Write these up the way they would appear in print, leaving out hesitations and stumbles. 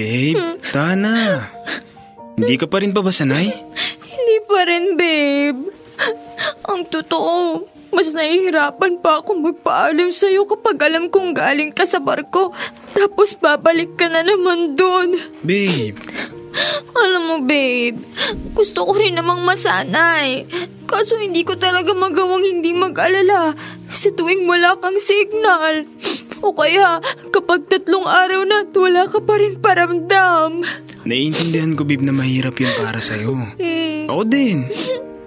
Babe, tahan na. Hindi ka pa rin ba sanay? Hindi pa rin, babe. Ang totoo, mas nahihirapan pa ako magpaalam sa'yo kapag alam kong galing ka sa barko. Tapos babalik ka na naman doon. Babe. Alam mo, babe, gusto ko rin namang masanay. Kaso hindi ko talaga magawang hindi mag-alala sa tuwing wala kang signal. O kaya kapag 3 araw na at wala ka pa rin paramdam. Naiintindihan ko, babe, na mahirap yun para sa'yo. Ako din.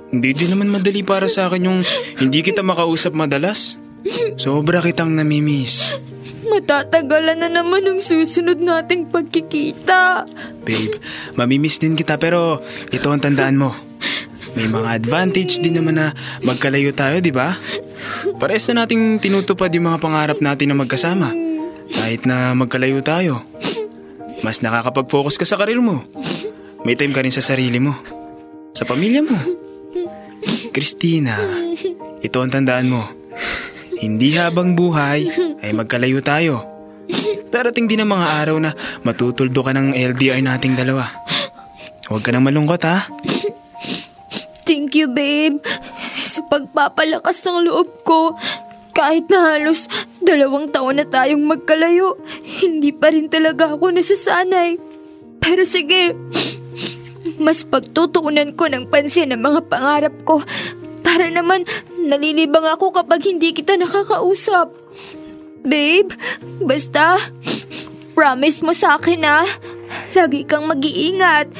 Hindi din naman madali para sa akin yung hindi kita makausap madalas. Sobra kitang namimiss. Matatagalan na naman ang susunod nating pagkikita. Babe, mamimiss din kita pero ito ang tandaan mo. May mga advantage din naman na magkalayo tayo, di ba? Parehas na nating tinutupad yung mga pangarap natin na magkasama. Kahit na magkalayo tayo. Mas nakakapag-focus ka sa karir mo. May time ka rin sa sarili mo. Sa pamilya mo. Christina, ito ang tandaan mo. Hindi habang buhay ay magkalayo tayo. Darating din ang mga araw na matutuldo ka ng LDR nating dalawa. Huwag ka nang malungkot, ha? Thank you, babe. Sa pagpapalakas ng loob ko. Kahit na halos 2 taon na tayong magkalayo, hindi pa rin talaga ako nasasanay. Pero sige, mas pagtutuunan ko ng pansin ang mga pangarap ko. Para naman nalilibang ako kapag hindi kita nakakausap. Babe, basta promise mo sa akin, ha? Lagi kang mag-iingat.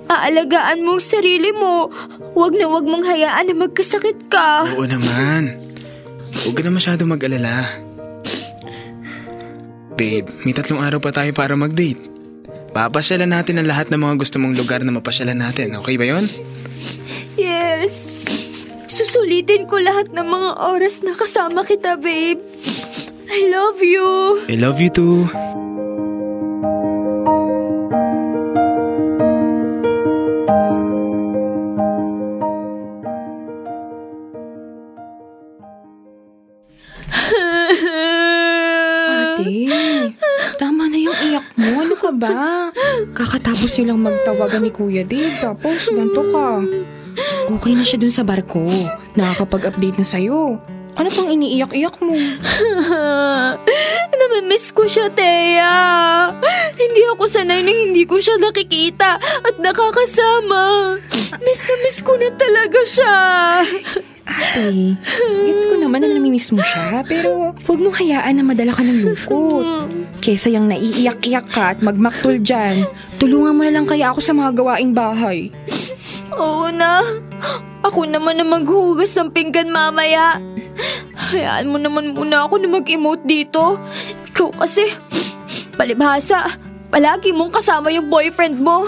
Aalagaan mo ang sarili mo. Huwag na huwag mong hayaan na magkasakit ka. Oo naman. Huwag ka na masyado mag-alala. Babe, may 3 araw pa tayo para mag-date. Papasyalan natin ang lahat ng mga gusto mong lugar na mapasyalan natin. Okay ba yon? Yes. Susulitin ko lahat ng mga oras na kasama kita, babe. I love you. I love you too. Tama na yung iyak mo. Ano ka ba? Kakatapos nilang magtawagan ni Kuya Dave. Tapos ganito ka. Okay na siya dun sa barko. Nakakapag-update na sa'yo. Ano pang iniiyak-iyak mo? Namimiss ko siya, Thea. Hindi ako sanay na hindi ko siya nakikita at nakakasama. Miss na miss ko na talaga siya. Ate, gets ko naman na namimiss mo siya, pero huwag mong hayaan na madala ka ng lungkot. Kesa yung naiiyak-iyak ka at magmaktol dyan, tulungan mo na lang kaya ako sa mga gawaing bahay. Oo na. Ako naman na maghugas ng pinggan mamaya. Hayaan mo naman muna ako na mag-emote dito. Ikaw kasi, palibhasa, palagi mong kasama yung boyfriend mo.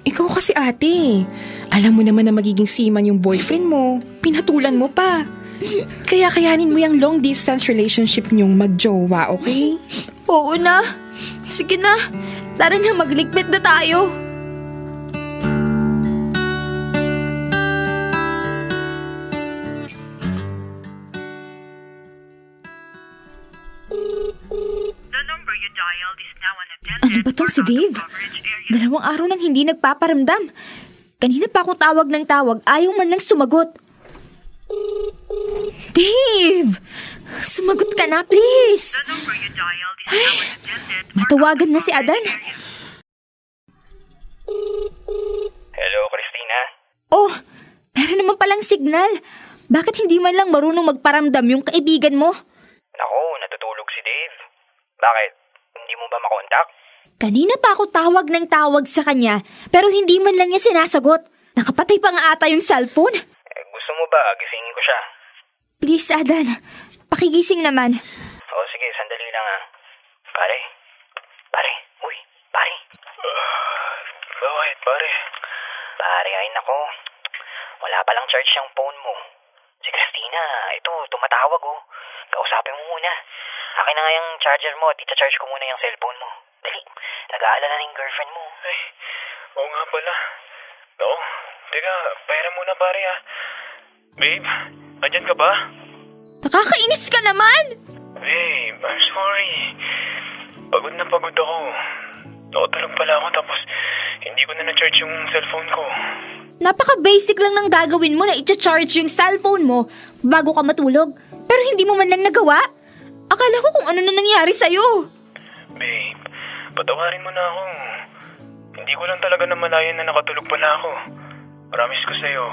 Ikaw kasi ate, alam mo naman na magiging seaman yung boyfriend mo. Pinatulan mo pa. Kaya kayanin mo yung long distance relationship niyong magjowa, okay? Oo na. Sige na. Tara na, magligpit na tayo. Ano ba tong si Dave? 2 araw nang hindi nagpaparamdam. Kanina pa ako tawag ng tawag, ayaw man lang sumagot. Dave! Sumagot ka na, please! Ay, matawagan na si Adan. Hello, Christina? Oh, meron naman palang signal. Bakit hindi man lang marunong magparamdam yung kaibigan mo? Naku, natutulog si Dave. Bakit? Hindi mo ba makontak? Kanina pa ako tawag ng tawag sa kanya, pero hindi man lang niya sinasagot. Nakapatay pa nga ata yung cellphone. Gusto mo ba gisingin ko siya? Please, Adan. Pakigising naman. Oo, sige, sandali lang ah. Pare. Uy, pare. Bakit, pare? Pare, ay nako. Wala palang charge yung phone mo. Si Christina, ito, tumatawag oh. Kausapin mo muna. Akin na nga yung charger mo at ita-charge ko muna yung cellphone mo. Dali, nag-aalala na yung girlfriend mo. Ay, oo nga pala. Oo, teka, pera muna pare ah. Babe, andyan ka ba? Nakakainis ka naman! Babe, I'm sorry. Pagod na pagod ako. Nakatulog pala ako tapos hindi ko na na-charge yung cellphone ko. Napaka-basic lang ng gagawin mo na i-charge yung cellphone mo bago ka matulog. Pero hindi mo man lang nagawa. Akala ko kung ano na nangyari sa'yo. Babe, patawarin mo na ako. Hindi ko lang talaga namalayan na nakatulog pala ako. Promise ko sa'yo,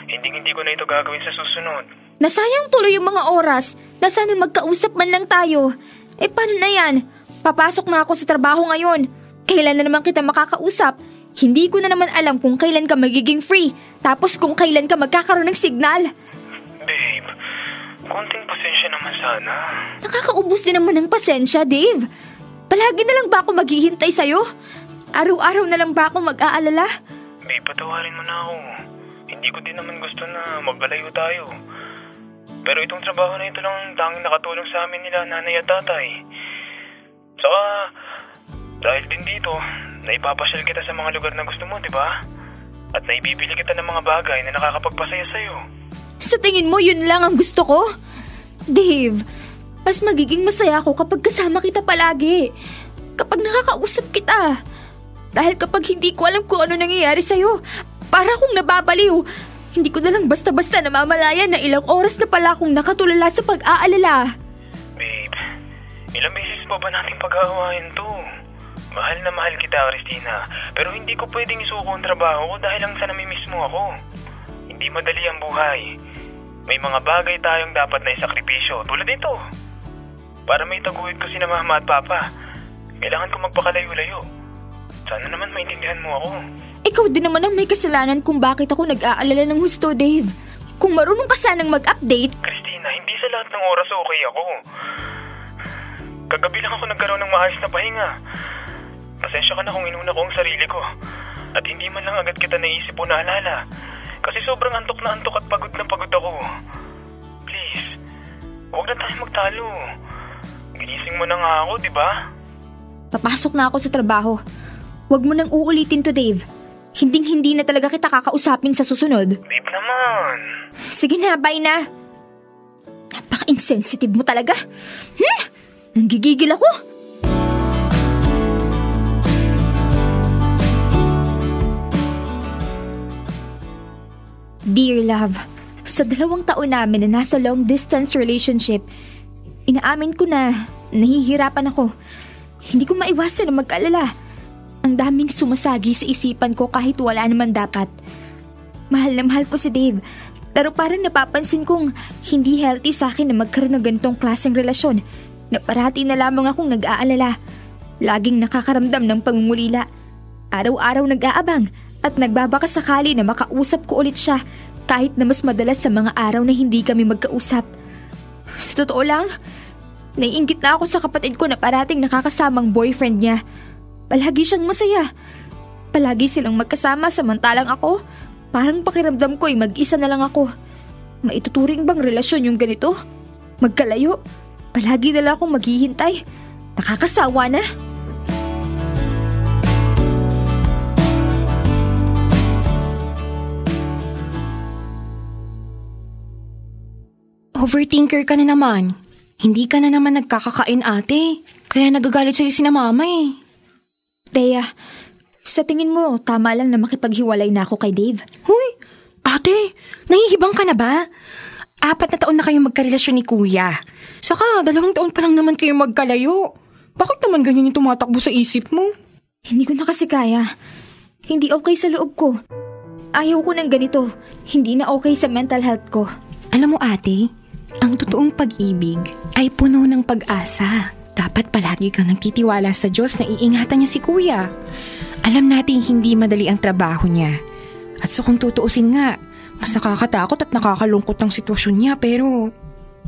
hindi ko na ito gagawin sa susunod. Nasayang tuloy yung mga oras na sana magkausap man lang tayo. Paano na yan? Papasok na ako sa trabaho ngayon. Kailan na naman kita makakausap? Hindi ko na naman alam kung kailan ka magiging free. Tapos kung kailan ka magkakaroon ng signal. Babe, konting pasensya naman sana. Nakakaubos din naman ng pasensya, Dave. Palagi na lang ba ako maghihintay sa'yo? Araw-araw na lang ba ako mag-aalala? Babe, patawarin mo na ako. Hindi ko din naman gusto na magkalayo tayo. Pero itong trabaho na ito lang ang tanging nakatulong sa amin nila nanay at tatay. Saka, dahil din dito, naipapasyal kita sa mga lugar na gusto mo, di ba? At naibibili kita ng mga bagay na nakakapagpasaya sa'yo. Sa tingin mo, yun lang ang gusto ko? Dave, mas magiging masaya ako kapag kasama kita palagi. Kapag nakakausap kita. Dahil kapag hindi ko alam kung ano nangyayari sa'yo, para akong nababaliw. Hindi ko na lang basta-basta namamalayan na ilang oras na pala akong nakatulala sa pag-aalala. Babe, ilang beses pa ba natin pag-aawayan to? Mahal na mahal kita, Christina. Pero hindi ko pwedeng isuko ang trabaho ko dahil lang sa namimiss mo ako. Hindi madali ang buhay. May mga bagay tayong dapat na isakripisyo tulad ito. Para may taguhid ko sina mama at papa, kailangan ko magpakalayo-layo. Sana naman maintindihan mo ako. Ikaw din naman ang may kasalanan kung bakit ako nag-aalala ng husto, Dave. Kung marunong ka sanang mag-update... Christina, hindi sa lahat ng oras okay ako. Kagabi lang ako nagkaroon ng maayos na pahinga. Pasensya ka na kung inuna ko ang sarili ko. At hindi man lang agad kita naisip o naalala. Kasi sobrang antok na antok at pagod na pagod ako. Please, huwag na tayo magtalo. Ginising mo na nga ako, di ba? Papasok na ako sa trabaho. Huwag mo nang uulitin to, Dave. Hinding-hindi na talaga kita kakausapin sa susunod. Babe naman. Sige na, bye na. Napaka-insensitive mo talaga. Nanggigigil ako. Dear love, sa 2 taon namin na nasa long-distance relationship, inaamin ko na nahihirapan ako. Hindi ko maiwasan na mag-alala. Ang daming sumasagi sa isipan ko kahit wala naman dapat. Mahal na mahal ko si Dave, pero parang napapansin kong hindi healthy sa akin na magkaroon ng ganitong klaseng relasyon na parati na lamang akong nag-aalala. Laging nakakaramdam ng pangungulila. Araw-araw nag-aabang at nagbabaka sakali na makausap ko ulit siya kahit na mas madalas sa mga araw na hindi kami magkausap. Sa totoo lang, naiinggit na ako sa kapatid ko na parating nakakasamang boyfriend niya. Palagi siyang masaya. Palagi silang magkasama samantalang ako, parang pakiramdam ko ay mag-isa na lang ako. Maituturing bang relasyon yung ganito? Magkalayo? Palagi na lang akong maghihintay. Nakakasawa na. Overthinker ka na naman. Hindi ka na naman nagkakakain, ate. Kaya nagagalit sa'yo si na mama eh. Thea, sa tingin mo, tama lang na makipaghiwalay na ako kay Dave? Hoy, ate, nahihibang ka na ba? 4 na taon na kayong magkarelasyon ni kuya. Saka 2 taon pa lang naman kayong magkalayo. Bakit naman ganyan yung tumatakbo sa isip mo? Hindi ko na kasi kaya. Hindi okay sa loob ko. Ayaw ko ng ganito. Hindi na okay sa mental health ko. Alam mo ate, ang totoong pag-ibig ay puno ng pag-asa. Dapat palagi kang nagtitiwala sa Diyos na iingatan niya si kuya. Alam natin hindi madali ang trabaho niya. At so kung tutuusin nga, mas nakakatakot at nakakalungkot ang sitwasyon niya pero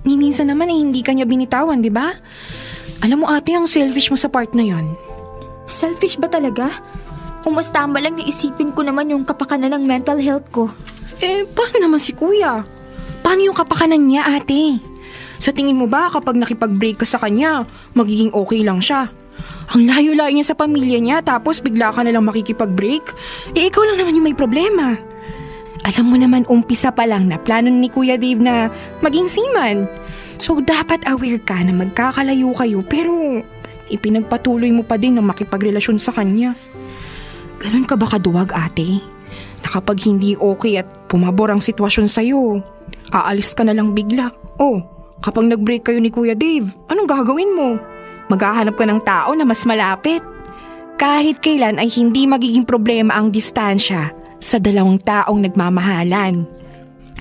minsan naman hindi ka niya binitawan, di ba? Alam mo ate, ang selfish mo sa part na yon. Selfish ba talaga? O mas tama lang na isipin ko naman yung kapakanan ng mental health ko? Paano naman si kuya? Paano yung kapakanan niya ate? Sa tingin mo ba kapag nakipag-break ka sa kanya, magiging okay lang siya? Ang layo-layo niya sa pamilya niya tapos bigla ka na lang makikipag-break? Ikaw lang naman yung may problema. Alam mo naman umpisa pa lang na plano ni Kuya Dave na maging seaman. So dapat aware ka na magkakalayo kayo pero ipinagpatuloy mo pa din na makipagrelasyon sa kanya. Ganun ka ba kaduwag, ate? Na kapag hindi okay at pumabor ang sitwasyon sa'yo, aalis ka na lang bigla. Oh, kapag nag-break kayo ni Kuya Dave, anong gagawin mo? Maghahanap ka ng tao na mas malapit. Kahit kailan ay hindi magiging problema ang distansya sa dalawang taong nagmamahalan.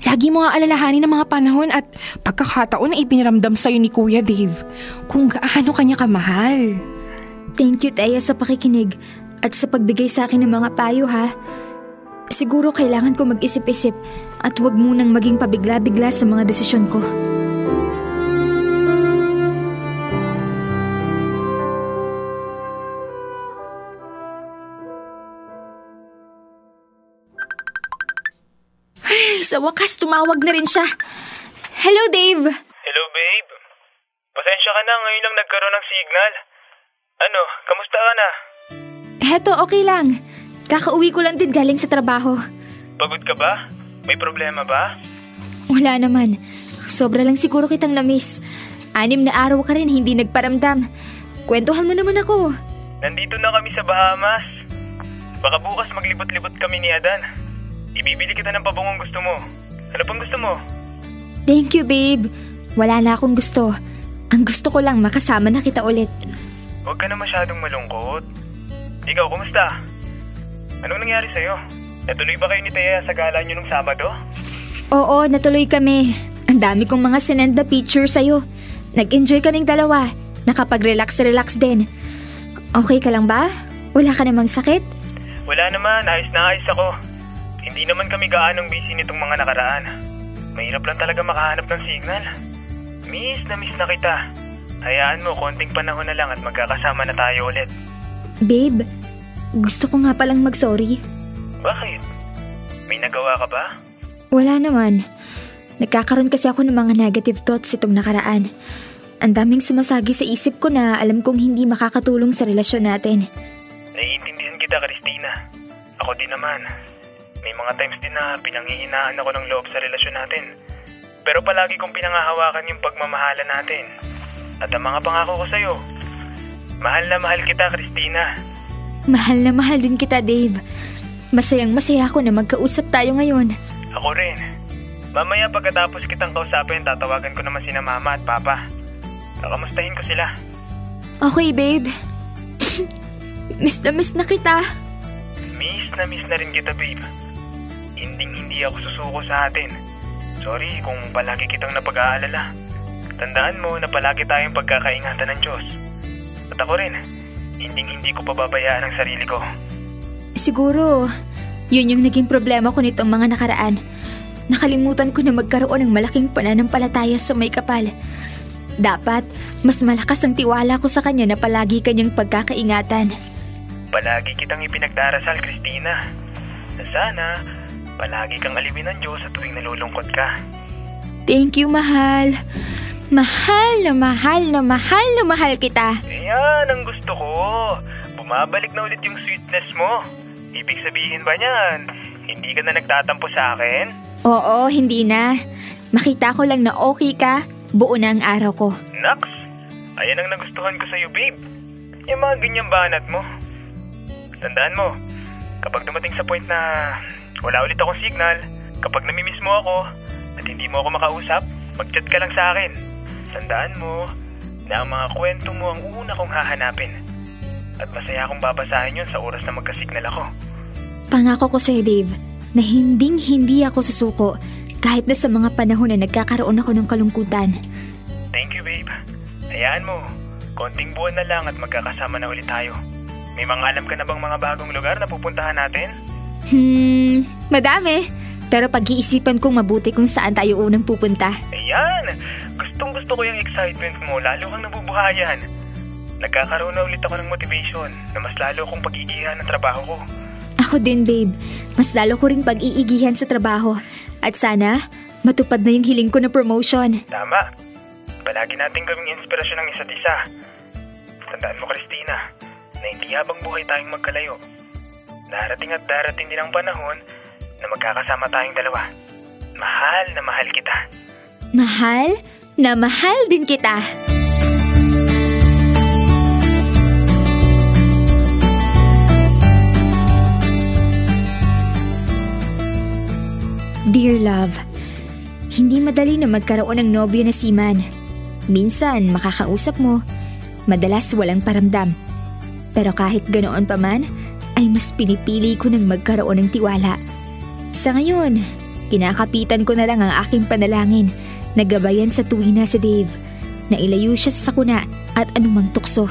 Lagi mo nga alalahanin ang mga panahon at pagkakataon na ipiniramdam sa'yo ni Kuya Dave kung gaano kanya kamahal. Thank you, Teya, sa pakikinig at sa pagbigay sa akin ng mga payo, ha? Siguro kailangan ko mag-isip-isip at huwag munang maging pabigla-bigla sa mga desisyon ko. Sa wakas, tumawag na rin siya. Hello, Dave! Hello, babe. Pasensya ka na, ngayon lang nagkaroon ng signal. Ano, kamusta ka na? Heto, okay lang. Kakauwi ko lang din galing sa trabaho. Pagod ka ba? May problema ba? Wala naman. Sobra lang siguro kitang na-miss. 6 na araw ka rin hindi nagparamdam. Kwentuhan mo naman ako. Nandito na kami sa Bahamas. Baka bukas maglibot-libot kami ni Adan. Ibibili kita ng pabungong gusto mo. Ano pang gusto mo? Thank you, babe. Wala na akong gusto. Ang gusto ko lang makasama na kita ulit. Huwag ka na masyadong malungkot. Ikaw, kumusta? Anong nangyari sa'yo? Natuloy ba kayo ni Thea sa gala niyo nung Sabado? Oo, natuloy kami. Ang dami kong mga sinend na picture sa'yo. Nag-enjoy kaming dalawa. Nakapag-relax din. Okay ka lang ba? Wala ka namang sakit? Wala naman, ayos na ayos ako. Hindi naman kami gaanong busy nitong mga nakaraan. Mahirap lang talaga makahanap ng signal. Miss na kita. Hayaan mo, konting panahon na lang at magkakasama na tayo ulit. Babe, gusto ko nga palang mag-sorry. Bakit? May nagawa ka ba? Wala naman. Nagkakaroon kasi ako ng mga negative thoughts itong nakaraan. Ang daming sumasagi sa isip ko na alam kong hindi makakatulong sa relasyon natin. Naiintindihan kita, Christina. Ako din naman. May mga times din na pinanghihinaan ako ng loob sa relasyon natin. Pero palagi kong pinangahawakan yung pagmamahala natin. At ang mga pangako ko sa'yo. Mahal na mahal kita, Christina. Mahal na mahal din kita, Dave. Masayang-masaya ako na magkausap tayo ngayon. Ako rin. Mamaya pagkatapos kitang kausapin, tatawagan ko naman sina Mama at Papa. Kakamustahin ko sila. Okay, babe. Miss na kita. Miss na rin kita, babe. Hindi ako susuko sa atin. Sorry kung palagi kitang napag-aalala. Tandaan mo na palagi tayong pagkakaingatan ng Diyos. At ako rin, hindi ko pababayaan ang sarili ko. Siguro, yun yung naging problema ko nitong mga nakaraan. Nakalimutan ko na magkaroon ng malaking pananampalataya sa may kapal. Dapat, mas malakas ang tiwala ko sa kanya na palagi kanyang pagkakaingatan. Palagi kitang ipinagdarasal, Christina. Na sana, palagi kang alipin ng Diyos sa tuwing nalulungkot ka. Thank you, mahal. Mahal na mahal kita. Ayan, ang gusto ko. Bumabalik na ulit yung sweetness mo. Ibig sabihin ba niyan, hindi ka na nagtatampo sa akin? Oo, hindi na. Makita ko lang na okay ka, buo na ang araw ko. Naks, ayan ang nagustuhan ko sa'yo, babe. Yung mga ganyang banat mo. Tandaan mo, kapag dumating sa point na wala ulit akong signal, kapag namimiss mo ako at hindi mo ako makausap, mag-chat ka lang sa akin. Tandaan mo na ang mga kwento mo ang una kong hahanapin. At masaya akong babasahin yun sa oras na magkasignal ako. Pangako ko sa'yo, Dave, na hindi ako susuko kahit na sa mga panahon na nagkakaroon ako ng kalungkutan. Thank you, babe. Hayaan mo, konting buwan na lang at magkakasama na ulit tayo. May mga alam ka na bang mga bagong lugar na pupuntahan natin? Madami. Pero pag-iisipan kong mabuti kung saan tayo unang pupunta. Ayan! Gustong-gusto ko yung excitement mo, lalo kang nabubuhayan. Nagkakaroon na ulit ako ng motivation na mas lalo kong pag-iigihan ng trabaho ko. Ako din, babe. Mas lalo ko ring pag-iigihan sa trabaho. At sana, matupad na yung hiling ko na promotion. Tama. Palagi natin gawing inspirasyon ng isa't isa. Tandaan mo, Christina, na hindi habang buhay tayong magkalayo. Darating at darating din ang panahon na magkakasama tayong dalawa. Mahal na mahal kita. Mahal na mahal din kita. Dear love, hindi madali na magkaroon ng nobyo na seaman. Minsan makakausap mo, madalas walang paramdam. Pero kahit ganoon pa man, ay mas pinipili ko ng magkaroon ng tiwala. Sa ngayon, kinakapitan ko na lang ang aking panalangin na gabayan sa tuwina si Dave, na ilayo siya sa sakuna at anumang tukso.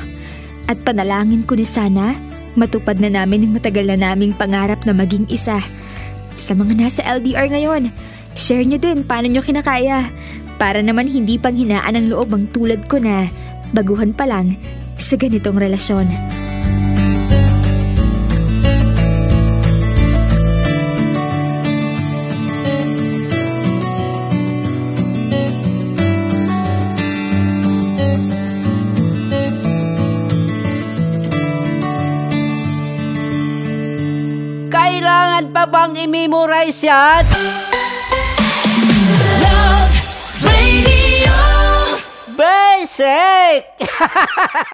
At panalangin ko na sana matupad na namin ang matagal na naming pangarap na maging isa. Sa mga nasa LDR ngayon, share nyo din paano nyo kinakaya para naman hindi panghinaan ng loob ang tulad ko na baguhan pa lang sa ganitong relasyon. Kailangan pa bang i-memorize yan? Love Radio Basic!